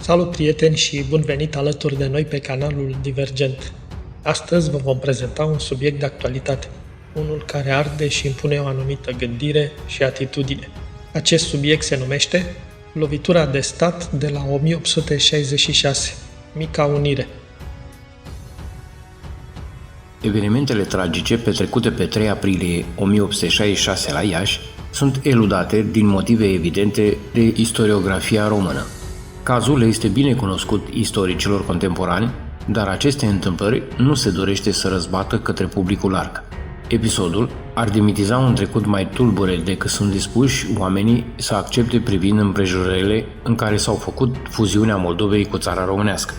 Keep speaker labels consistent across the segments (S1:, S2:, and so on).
S1: Salut prieteni și bun venit alături de noi pe canalul Divergent. Astăzi vă vom prezenta un subiect de actualitate, unul care arde și impune o anumită gândire și atitudine. Acest subiect se numește Lovitura de stat de la 1866, Mica Unire.
S2: Evenimentele tragice petrecute pe 3 aprilie 1866 la Iași sunt eludate din motive evidente de istoriografia română. Cazul este bine cunoscut istoricilor contemporani, dar aceste întâmplări nu se dorește să răzbată către publicul larg. Episodul ar demitiza un trecut mai tulbure decât sunt dispuși oamenii să accepte privind împrejurările în care s-au făcut fuziunea Moldovei cu țara românească.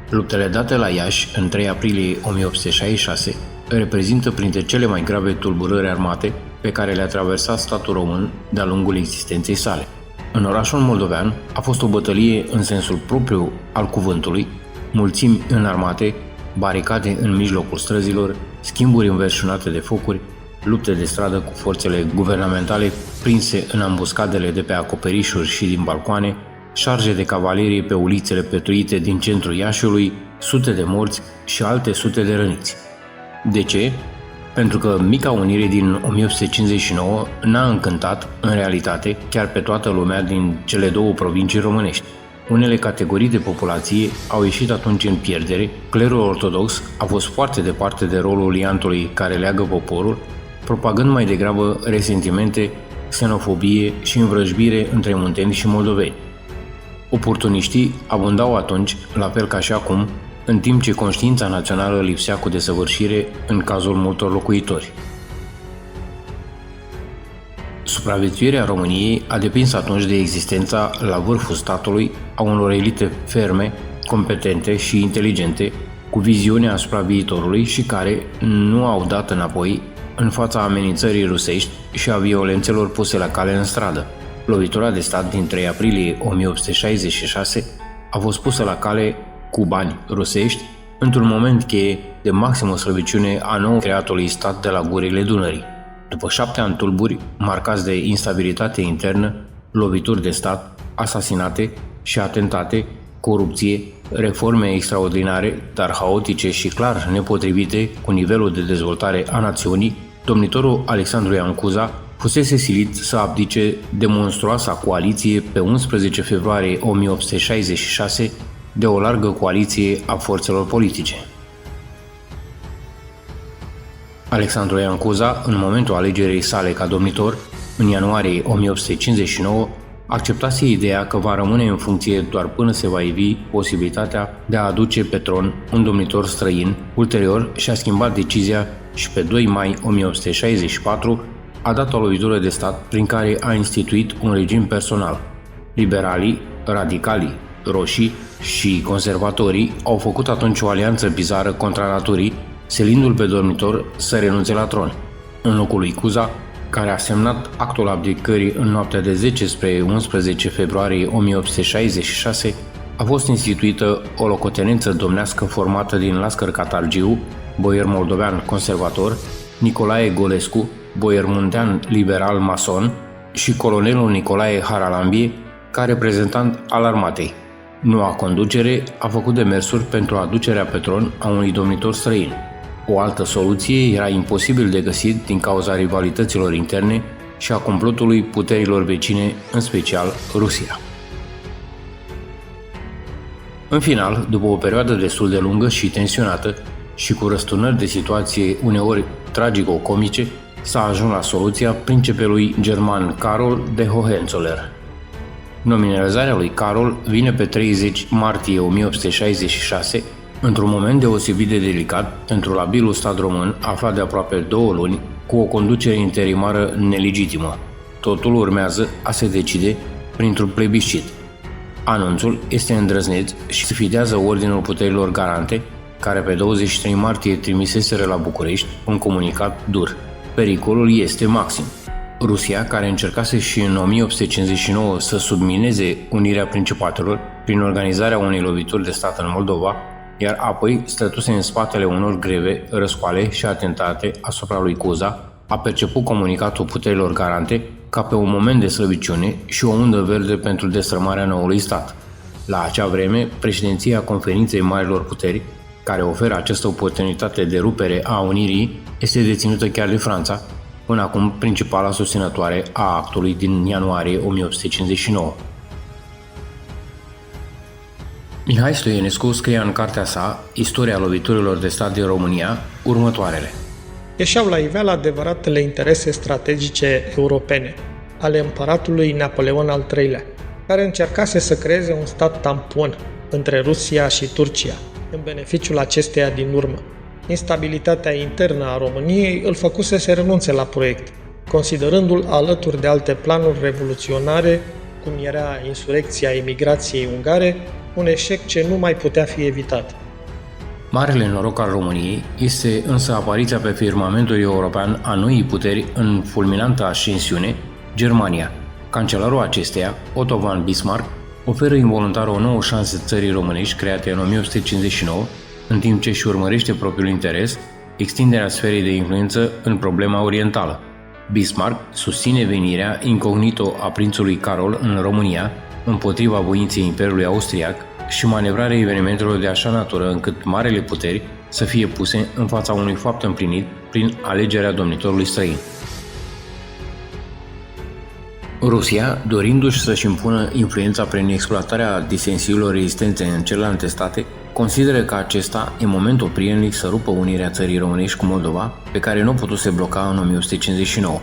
S2: Luptele date la Iași în 3 aprilie 1866 reprezintă printre cele mai grave tulburări armate pe care le-a traversat statul român de-a lungul existenței sale. În orașul moldovean a fost o bătălie în sensul propriu al cuvântului, mulțimi înarmate, baricade în mijlocul străzilor, schimburi înverșunate de focuri, lupte de stradă cu forțele guvernamentale prinse în ambuscadele de pe acoperișuri și din balcoane, șarge de cavalerie pe ulițele petruite din centrul Iașiului, sute de morți și alte sute de răniți. De ce? Pentru că Mica Unire din 1859 n-a încântat, în realitate, chiar pe toată lumea din cele două provincii românești. Unele categorii de populație au ieșit atunci în pierdere, clerul ortodox a fost foarte departe de rolul liantului care leagă poporul, propagând mai degrabă resentimente, xenofobie și învrăjbire între munteni și moldoveni. Oportuniștii abundau atunci, la fel ca și acum, în timp ce conștiința națională lipsea cu desăvârșire în cazul multor locuitori. Supraviețuirea României a depins atunci de existența, la vârful statului, a unor elite ferme, competente și inteligente, cu viziune asupra viitorului și care nu au dat înapoi în fața amenințării rusești și a violențelor puse la cale în stradă. Lovitura de stat din 3 aprilie 1866 a fost pusă la cale cu bani rusești într-un moment cheie de maximă slăbiciune a nou creatului stat de la gurile Dunării. După 7 ani tulburi, marcați de instabilitate internă, lovituri de stat, asasinate și atentate, corupție, reforme extraordinare, dar haotice și clar nepotrivite cu nivelul de dezvoltare a națiunii, domnitorul Alexandru Ioan Cuza fusese silit să abdice de monstruoasa coaliție pe 11 februarie 1866 de o largă coaliție a forțelor politice. Alexandru Ioan Cuza, în momentul alegerii sale ca domnitor, în ianuarie 1859, acceptase ideea că va rămâne în funcție doar până se va ivi posibilitatea de a aduce pe tron un domnitor străin. Ulterior și-a schimbat decizia și pe 2 mai 1864 a dat o lovitură de stat prin care a instituit un regim personal. Liberalii, radicalii, roșii și conservatorii au făcut atunci o alianță bizară contra naturii, silindu-l pe domnitor să renunțe la tron. În locul lui Cuza, care a semnat actul abdicării în noaptea de 10 spre 11 februarie 1866, a fost instituită o locotenență domnească formată din Lascăr Catargiu, boier moldovean conservator, Nicolae Golescu, boier muntean liberal mason și colonelul Nicolae Haralambie, ca reprezentant al armatei. Noua conducere a făcut demersuri pentru aducerea pe tron a unui domnitor străin. O altă soluție era imposibil de găsit din cauza rivalităților interne și a complotului puterilor vecine, în special Rusia. În final, după o perioadă destul de lungă și tensionată și cu răsturnări de situație uneori tragico-comice, s-a ajuns la soluția principelui german Carol de Hohenzollern. Nominalizarea lui Carol vine pe 30 martie 1866, într-un moment deosebit de delicat pentru labilul stat român aflat de aproape 2 luni cu o conducere interimară nelegitimă. Totul urmează a se decide printr-un plebiscit. Anunțul este îndrăzneț și sfidează ordinul puterilor garante, care pe 23 martie trimiseseră la București un comunicat dur. Pericolul este maxim. Rusia, care încercase și în 1859 să submineze unirea principatelor prin organizarea unei lovituri de stat în Moldova, iar apoi stătuse în spatele unor greve, răscoale și atentate asupra lui Cuza, a perceput comunicatul puterilor garante ca pe un moment de slăbiciune și o undă verde pentru destrămarea noului stat. La acea vreme, președinția Conferinței Marilor Puteri, care oferă această oportunitate de rupere a unirii, este deținută chiar de Franța, până acum principala susținătoare a actului din ianuarie 1859. Mihai Stoienescu scria în cartea sa, Istoria loviturilor de stat din România, următoarele.
S1: Ieșeau la iveală adevăratele interese strategice europene ale împăratului Napoleon al III-lea, care încercase să creeze un stat tampon între Rusia și Turcia, în beneficiul acesteia din urmă. Instabilitatea internă a României îl făcuse să renunțe la proiect, considerându-l alături de alte planuri revoluționare, cum era insurecția emigrației ungare, un eșec ce nu mai putea fi evitat.
S2: Marele noroc al României este însă apariția pe firmamentul european a noii puteri în fulminantă ascensiune, Germania. Cancelarul acesteia, Otto von Bismarck, oferă involuntar o nouă șansă țării românești create în 1859, în timp ce își urmărește propriul interes, extinderea sferei de influență în problema orientală. Bismarck susține venirea incognito a prințului Carol în România, împotriva voinței Imperiului Austriac și manevrarea evenimentelor de așa natură încât marele puteri să fie puse în fața unui fapt împlinit prin alegerea domnitorului străin. Rusia, dorindu-și să-și impună influența prin exploatarea disensiilor rezistente în celelalte state, consideră că acesta e momentul prielnic să rupă unirea țării românești cu Moldova, pe care nu putuse bloca în 1859.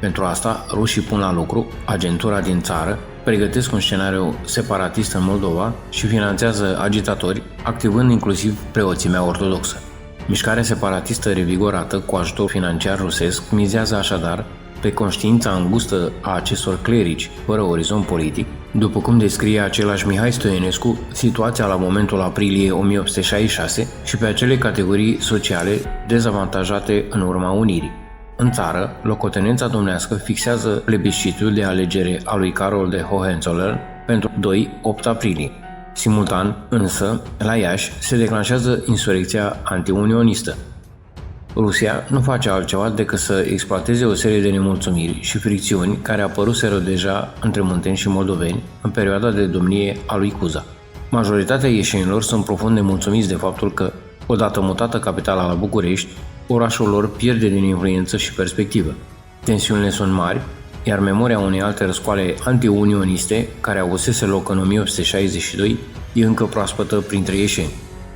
S2: Pentru asta, rușii pun la lucru agentura din țară, pregătesc un scenariu separatist în Moldova și finanțează agitatori, activând inclusiv preoțimea ortodoxă. Mișcarea separatistă revigorată cu ajutor financiar rusesc mizează așadar pe conștiința îngustă a acestor clerici fără orizont politic, după cum descrie același Mihai Stoienescu situația la momentul aprilie 1866 și pe acele categorii sociale dezavantajate în urma unirii. În țară, locotenența domnească fixează plebiscitul de alegere a lui Carol de Hohenzollern pentru 2-8 aprilie. Simultan, însă, la Iași se declanșează insurecția antiunionistă. Rusia nu face altceva decât să exploateze o serie de nemulțumiri și fricțiuni care apăruseră deja între munteni și moldoveni în perioada de domnie a lui Cuza. Majoritatea ieșenilor sunt profund nemulțumiți de faptul că, odată mutată capitala la București, orașul lor pierde din influență și perspectivă. Tensiunile sunt mari, iar memoria unei alte răscoale antiunioniste, care avusese loc în 1862, e încă proaspătă printre ieșeni.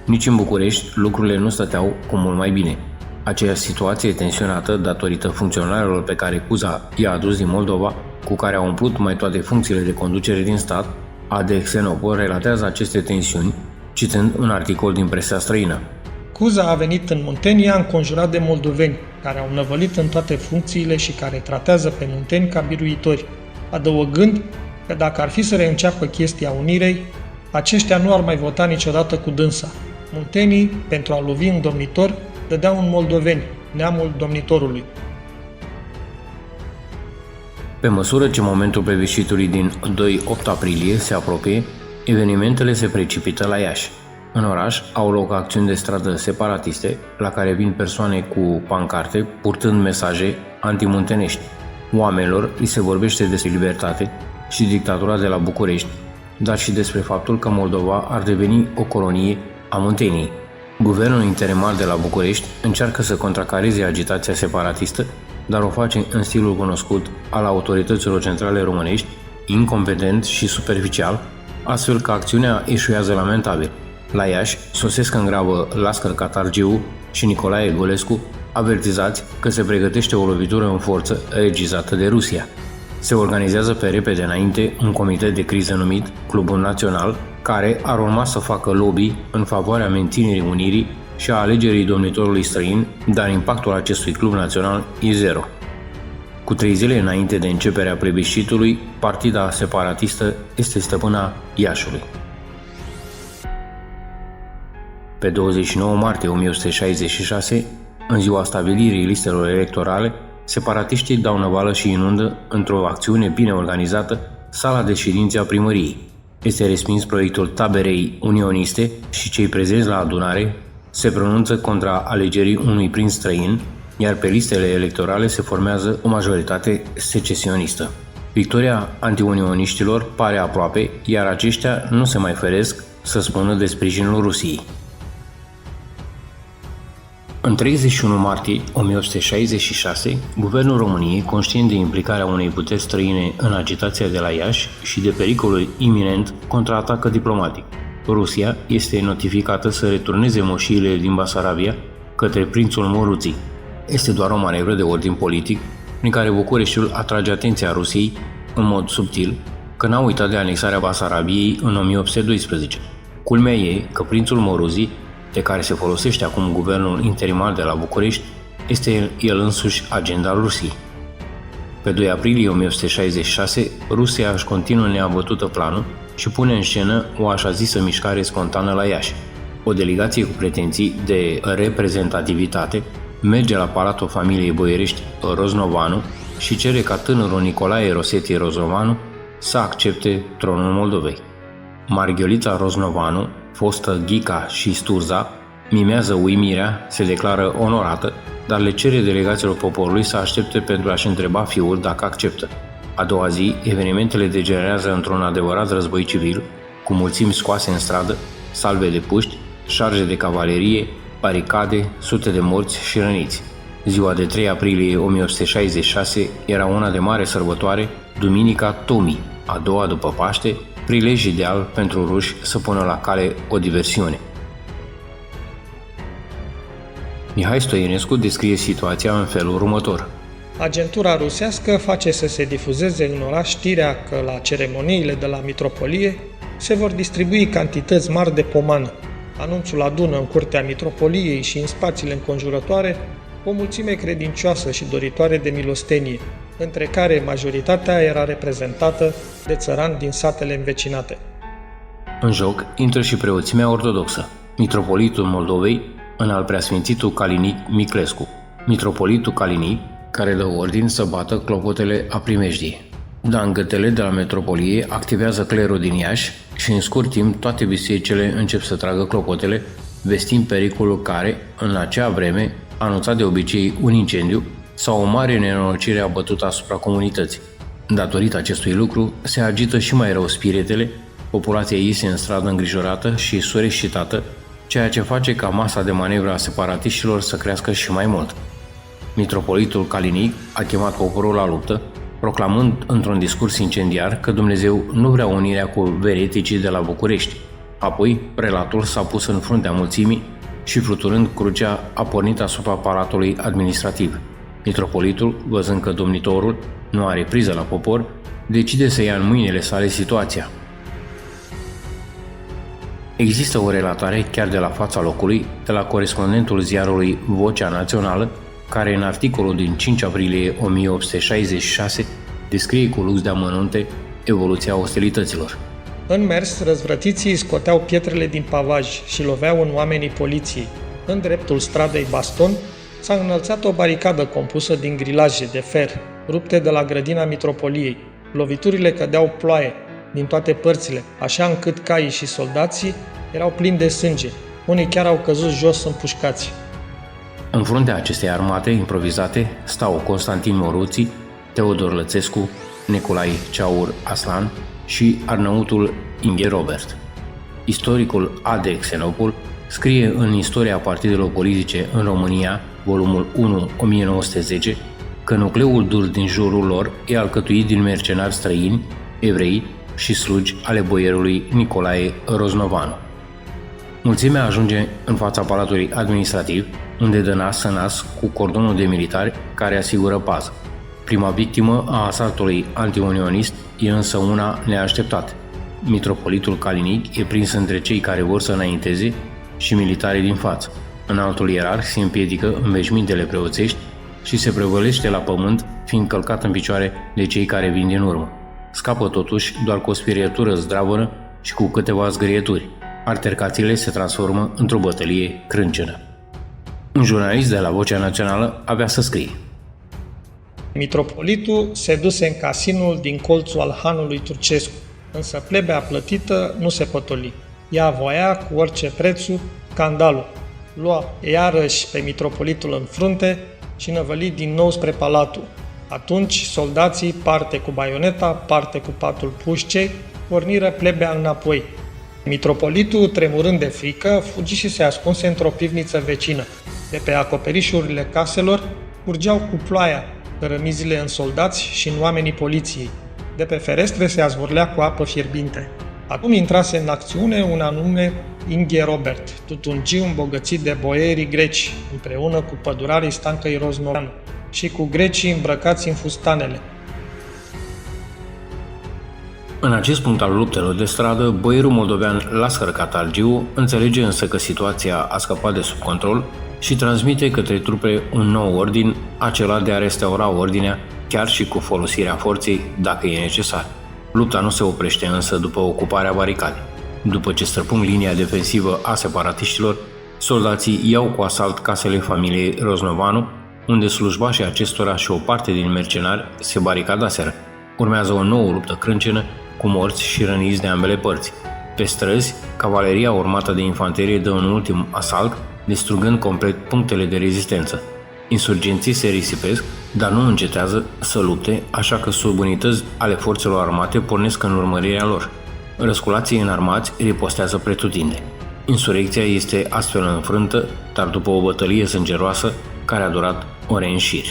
S2: Nici în București lucrurile nu stăteau cu mult mai bine. Aceeași situație tensionată datorită funcționarilor pe care Cuza i-a adus din Moldova, cu care au umplut mai toate funcțiile de conducere din stat, A.D. Xenopol relatează aceste tensiuni, citând un articol din presa străină.
S1: Cuza a venit în Muntenia înconjurat de moldoveni, care au năvălit în toate funcțiile și care tratează pe munteni ca biruitori, adăugând că dacă ar fi să reînceapă chestia unirei, aceștia nu ar mai vota niciodată cu dânsa. Muntenii, pentru a lovi un domnitor, dădeau un moldoveni, neamul domnitorului.
S2: Pe măsură ce momentul plebiscitului din 2-8 aprilie se apropie, evenimentele se precipită la Iași. În oraș au loc acțiuni de stradă separatiste, la care vin persoane cu pancarte purtând mesaje antimuntenești. Oamenilor li se vorbește despre libertate și dictatura de la București, dar și despre faptul că Moldova ar deveni o colonie a Munteniei. Guvernul interimar de la București încearcă să contracareze agitația separatistă, dar o face în stilul cunoscut al autorităților centrale românești, incompetent și superficial, astfel că acțiunea eșuează lamentabil. La Iași sosesc în grabă Lascăr Catargiu și Nicolae Golescu, avertizați că se pregătește o lovitură în forță regizată de Rusia. Se organizează pe repede înainte un comitet de criză numit Clubul Național, care ar urma să facă lobby în favoarea menținerii unirii și a alegerii domnitorului străin, dar impactul acestui club național e zero. Cu 3 zile înainte de începerea plebiscitului, partida separatistă este stăpâna Iașului. Pe 29 martie 1866, în ziua stabilirii listelor electorale, separatiștii dau năvală și inundă, într-o acțiune bine organizată, sala de ședințe a primăriei. Este respins proiectul taberei unioniste și cei prezenți la adunare se pronunță contra alegerii unui prinț străin, iar pe listele electorale se formează o majoritate secesionistă. Victoria antiunioniștilor pare aproape, iar aceștia nu se mai feresc să spună de sprijinul Rusiei. În 31 martie 1866, Guvernul României, conștient de implicarea unei puteri străine în agitația de la Iași și de pericolul iminent, contraatacă diplomatic. Rusia este notificată să returneze moșiile din Basarabia către prințul Moruții. Este doar o manevră de ordin politic prin care Bucureștiul atrage atenția Rusiei în mod subtil că n-a uitat de anexarea Basarabiei în 1812. Culmea e că prințul Moruzii, de care se folosește acum guvernul interimar de la București, este el însuși agent al Rusiei. Pe 2 aprilie 1866, Rusia își continuă neabătută planul și pune în scenă o așa zisă mișcare spontană la Iași. O delegație cu pretenții de reprezentativitate merge la palatul familiei boierești Roznovanu și cere ca tânărul Nicolae Rosetti Roznovanu să accepte tronul Moldovei. Marghiolita Roznovanu, fostă Ghica și Sturza, mimează uimirea, se declară onorată, dar le cere delegațiilor poporului să aștepte pentru a-și întreba fiul dacă acceptă. A doua zi, evenimentele degenerează într-un adevărat război civil, cu mulțimi scoase în stradă, salve de puști, șarge de cavalerie, baricade, sute de morți și răniți. Ziua de 3 aprilie 1866 era una de mare sărbătoare, Duminica Tomii, a doua după Paște, prilej ideal pentru ruși să pună la cale o diversiune. Mihai Stoienescu descrie situația în felul următor.
S1: Agentura rusească face să se difuzeze în oraș știrea că la ceremoniile de la mitropolie se vor distribui cantități mari de pomană. Anunțul adună în curtea mitropoliei și în spațiile înconjurătoare o mulțime credincioasă și doritoare de milostenie, între care majoritatea era reprezentată de țărani din satele învecinate.
S2: În joc intră și preoțimea ortodoxă, mitropolitul Moldovei, în al preasfințitul Calinic Miclescu, mitropolitul Calinic, care dă ordin să bată clopotele a primejdiei. Dan Gătele de la metropolie activează clerul din Iași și în scurt timp toate bisericile încep să tragă clopotele, vestind pericolul care, în acea vreme, anunța de obicei un incendiu sau o mare nenorocire abătută asupra comunității. Datorită acestui lucru, se agită și mai rău spiritele, populația iese în stradă îngrijorată și sureșcitată, ceea ce face ca masa de manevră a separatiștilor să crească și mai mult. Mitropolitul Calinic a chemat poporul la luptă, proclamând într-un discurs incendiar că Dumnezeu nu vrea unirea cu vereticii de la București. Apoi, prelatul s-a pus în fruntea mulțimii și, fluturând crucea, a pornit asupra palatului administrativ. Mitropolitul, văzând că domnitorul nu are priză la popor, decide să ia în mâinile sale situația. Există o relatare chiar de la fața locului, de la corespondentul ziarului Vocea Națională, care în articolul din 5 aprilie 1866 descrie cu lux de amănunte evoluția ostilităților.
S1: În mers, răzvrătiții scoteau pietrele din pavaj și loveau în oamenii poliției. În dreptul stradei Baston s-a înălțat o baricadă compusă din grilaje de fer, rupte de la grădina mitropoliei. Loviturile cădeau ploaie din toate părțile, așa încât caii și soldații erau plini de sânge. Unii chiar au căzut jos împușcați.
S2: În fruntea acestei armate improvizate stau Constantin Moruții, Teodor Lățescu, Nicolae Ceaur Aslan și arnăutul Inghe Robert. Istoricul A.D. Xenopol scrie în Istoria partidelor politice în România, volumul 1, 1910, că nucleul dur din jurul lor e alcătuit din mercenari străini, evrei și slugi ale boierului Nicolae Roznovanu. Mulțimea ajunge în fața palatului administrativ, unde dă nas în nas cu cordonul de militari care asigură pază. Prima victimă a asaltului antiunionist e însă una neașteptată. Mitropolitul Calinic e prins între cei care vor să înainteze și militarii din față. Înaltul ierarh se împiedică în veșmintele preoțești și se prăvălește la pământ, fiind călcat în picioare de cei care vin din urmă. Scapă totuși doar cu o spirietură zdravănă și cu câteva zgârieturi. Altercațiile se transformă într-o bătălie crâncenă. Un jurnalist de la Vocea Națională avea să scrie:
S1: Mitropolitul se duse în casinul din colțul al hanului turcescu, însă plebea plătită nu se potoli. Ea voia cu orice prețul scandalul. Lua iarăși pe mitropolitul în frunte și năvăli din nou spre palatul. Atunci, soldații, parte cu baioneta, parte cu patul pușcei, porniră plebea înapoi. Mitropolitul, tremurând de frică, fugi și se ascunse într-o pivniță vecină. De pe acoperișurile caselor curgeau cu ploaia cărămizile în soldați și în oamenii poliției. De pe ferestre se azvârlea cu apă fierbinte. Acum intrase în acțiune un anume Inghe Robert, tutungiu îmbogățit de boierii greci, împreună cu pădurarii Stancăi Roznoveanu și cu grecii îmbrăcați în fustanele.
S2: În acest punct al luptelor de stradă, boierul moldovean Lascar Catargiu înțelege însă că situația a scăpat de sub control și transmite către trupe un nou ordin, acela de a restaura ordinea, chiar și cu folosirea forței, dacă e necesar. Lupta nu se oprește însă după ocuparea baricadei. După ce străpung linia defensivă a separatiștilor, soldații iau cu asalt casele familiei Roznovanu, unde slujbașii acestora și o parte din mercenari se baricadaseră. Urmează o nouă luptă crâncenă, cu morți și răniți de ambele părți. Pe străzi, cavaleria urmată de infanterie dă un ultim asalt, distrugând complet punctele de rezistență. Insurgenții se risipesc, dar nu încetează să lupte, așa că subunități ale forțelor armate pornesc în urmărirea lor. Răsculații înarmați ripostează pretutindeni. Insurecția este astfel înfrântă, dar după o bătălie sângeroasă care a durat ore în șir.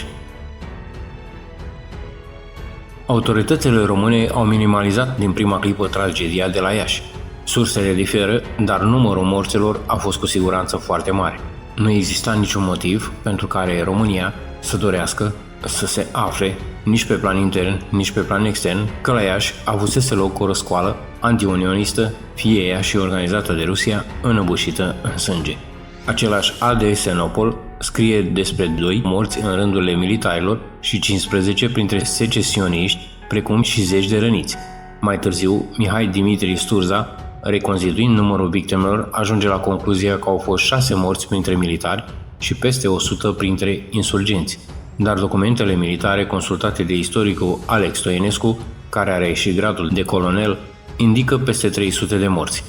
S2: Autoritățile române au minimalizat din prima clipă tragedia de la Iași. Sursele diferă, dar numărul morților a fost cu siguranță foarte mare. Nu exista niciun motiv pentru care România să dorească să se afle, nici pe plan intern, nici pe plan extern, că la Iași avusese loc o răscoală antiunionistă, fie ea și organizată de Rusia, înăbușită în sânge. Același A.D. Senopol scrie despre 2 morți în rândurile militarilor și 15 printre secesioniști, precum și 10 de răniți. Mai târziu, Mihai Dimitri Sturza, reconstituind numărul victimelor, ajunge la concluzia că au fost 6 morți printre militari și peste 100 printre insurgenți. Dar documentele militare consultate de istoricul Alex Stoienescu, care are și gradul de colonel, indică peste 300 de morți.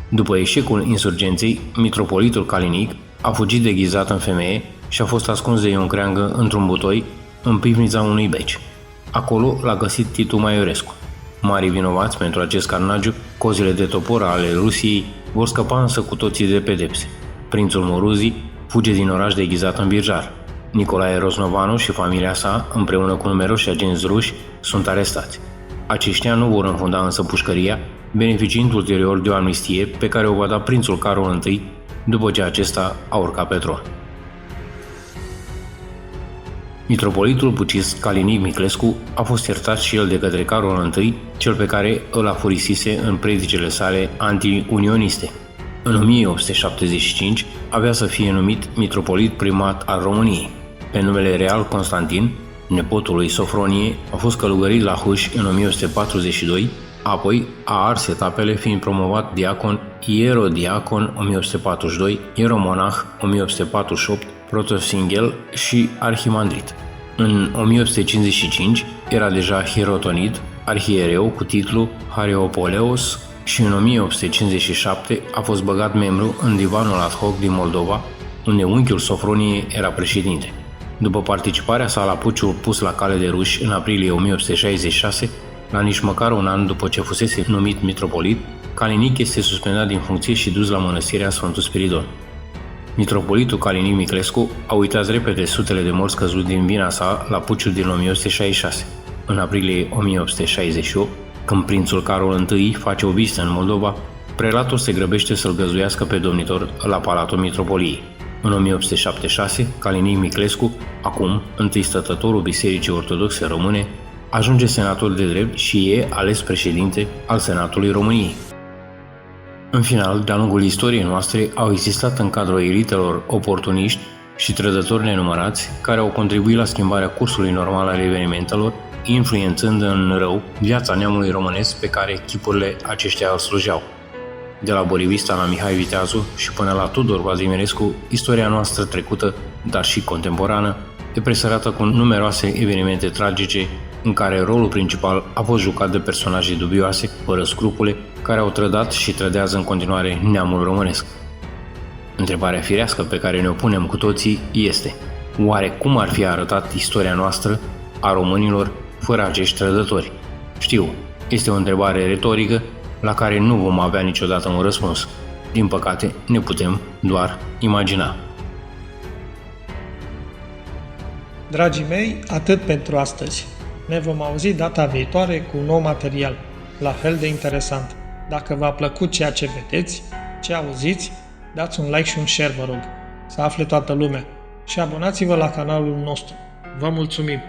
S2: După eșecul insurgenței, mitropolitul Calinic a fugit deghizat în femeie și a fost ascuns de Ion Creangă într-un butoi în pivnița unui beci. Acolo l-a găsit Titu Maiorescu. Marii vinovați pentru acest carnagiu, cozile de topor ale Rusiei, vor scăpa însă cu toții de pedepse. Prințul Moruzii fuge din oraș deghizat în birjar. Nicolae Roznovanu și familia sa, împreună cu numeroși agenți ruși, sunt arestați. Aceștia nu vor înfunda însă pușcăria, beneficiind ulterior de o amnistie pe care o va da prințul Carol I după ce acesta a urcat pe tron. Mitropolitul pucist Calinic Miclescu a fost iertat și el de către Carol I, cel pe care îl afurisise în predicele sale anti-unioniste. În 1875 avea să fie numit mitropolit primat al României. Pe numele real Constantin, nepotul lui Sofronie, a fost călugărit la Huș în 1842, apoi a ars etapele fiind promovat diacon, ierodiacon 1842, ieromonah 1848, protosinghel și arhimandrit. În 1855 era deja hierotonid, arhiereu cu titlu Hariopoleos și în 1857 a fost băgat membru în divanul ad hoc din Moldova, unde unchiul Sofronie era președinte. După participarea sa la puciul pus la cale de ruși în aprilie 1866, la nici măcar un an după ce fusese numit mitropolit, Calinic este suspendat din funcție și dus la mănăstirea Sfântul Spiridon. Mitropolitul Calinic Miclescu a uitat repede sutele de morți căzuți din vina sa la puciul din 1866. În aprilie 1868, când prințul Carol I face o vizită în Moldova, prelatul se grăbește să-l găzuiască pe domnitor la Palatul Mitropoliei. În 1876, Calinic Miclescu, acum întâi stătătorul Bisericii Ortodoxe Române, ajunge senator de drept și e ales președinte al Senatului României. În final, de-a lungul istoriei noastre, au existat în cadrul elitelor oportuniști și trădători nenumărați care au contribuit la schimbarea cursului normal al evenimentelor, influențând în rău viața neamului românesc pe care chipurile aceștia îl slujeau. De la Borivista la Mihai Viteazu și până la Tudor Vladimirescu, istoria noastră trecută, dar și contemporană, e presărată cu numeroase evenimente tragice în care rolul principal a fost jucat de personaje dubioase, fără scrupule, care au trădat și trădează în continuare neamul românesc. Întrebarea firească pe care ne-o punem cu toții este: Oare cum ar fi arătat istoria noastră a românilor fără acești trădători? Știu, este o întrebare retorică la care nu vom avea niciodată un răspuns. Din păcate, ne putem doar imagina.
S1: Dragii mei, atât pentru astăzi. Ne vom auzi data viitoare cu un nou material, la fel de interesant. Dacă v-a plăcut ceea ce vedeți, ce auziți, dați un like și un share, vă rog, să afle toată lumea. Și abonați-vă la canalul nostru. Vă mulțumim!